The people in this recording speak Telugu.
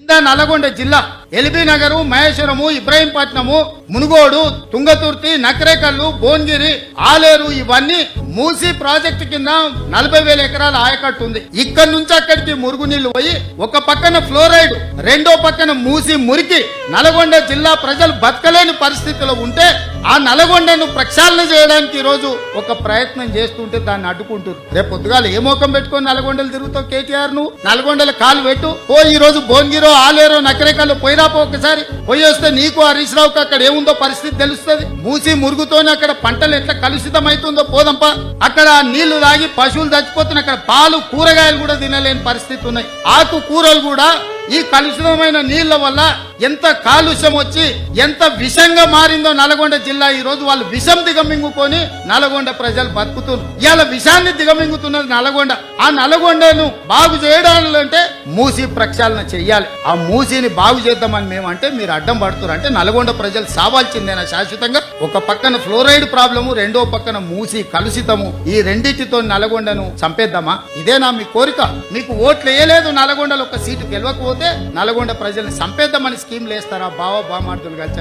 నల్లగొండ జిల్లా ఎల్బీ నగరు, మహేశ్వరము, ఇబ్రాహీంపట్నము, మునుగోడు, తుంగతుర్తి, నకరేకల్లు, భువనగిరి, ఆలేరు ఇవన్నీ మూసీ ప్రాజెక్టు కింద 40,000 ఎకరాల ఆయకట్టు ఉంది. ఇక్కడ నుంచి అక్కడికి మురుగునీళ్లు పోయి ఒక పక్కన ఫ్లోరైడ్, రెండో పక్కన మూసి మురికి నల్గొండ జిల్లా ప్రజలు బతకలేని పరిస్థితిలో ఉంటే ఆ నల్గొండను ప్రక్షాళన చేయడానికి ఈ రోజు ఒక ప్రయత్నం చేస్తుంటే దాన్ని అడ్డుకుంటారు. రేపు పొద్దుగాల ఏ మోకం పెట్టుకొని నల్గొండలు తిరుగుతావు కేటీఆర్? నువ్వు నల్గొండల కాలు పెట్టు ఓ ఈ రోజు భువనగిరో, ఆలేరో, నకరేకల్లో పోయిరాపో ఒకసారి పోయి వస్తే నీకు హరీష్ రావుకి అక్కడ ఏముందో పరిస్థితి తెలుస్తుంది. మూసి మురుగుతోనే అక్కడ పంటలు ఎట్లా కలుషితం అవుతుందో పోదంపా. అక్కడ నీళ్లు తాగి పశువులు చచ్చిపోతున్నాయి. అక్కడ పాలు, కూరగాయలు కూడా తినలేని పరిస్థితి ఉన్నాయి. ఆకు కూరలు కూడా ఈ కలుషితమైన నీళ్ల వల్ల ఎంత కాలుష్యం వచ్చి ఎంత విషంగా మారిందో నల్గొండ జిల్లా. ఈ రోజు వాళ్ళు విషం దిగమింగుకొని నల్గొండ ప్రజలు బతుకుతున్నారు. ఇవాళ విషాన్ని దిగమింగుతున్నది నల్గొండ. ఆ నల్గొండను బాగు చేయడాలంటే మూసి ప్రక్షాళన చెయ్యాలి. ఆ మూసిని బాగు చేద్దామని మేమంటే మీరు అడ్డం పడుతున్నారు. అంటే నల్గొండ ప్రజలు సావాల్సిందేనా శాశ్వతంగా? ఒక పక్కన ఫ్లోరైడ్ ప్రాబ్లము, రెండో పక్కన మూసి కలుషితము. ఈ రెండింటితో నల్గొండను చంపేద్దామా? ఇదేనా మీ కోరిక? మీకు ఓట్లు వేయలేదు నల్గొండలో ఒక సీటు గెలవకపోతే నల్గొండ ప్రజల్ని చంపేద్దామని స్కీమ్లు వేస్తారా? బావ బామార్దులు కలిసి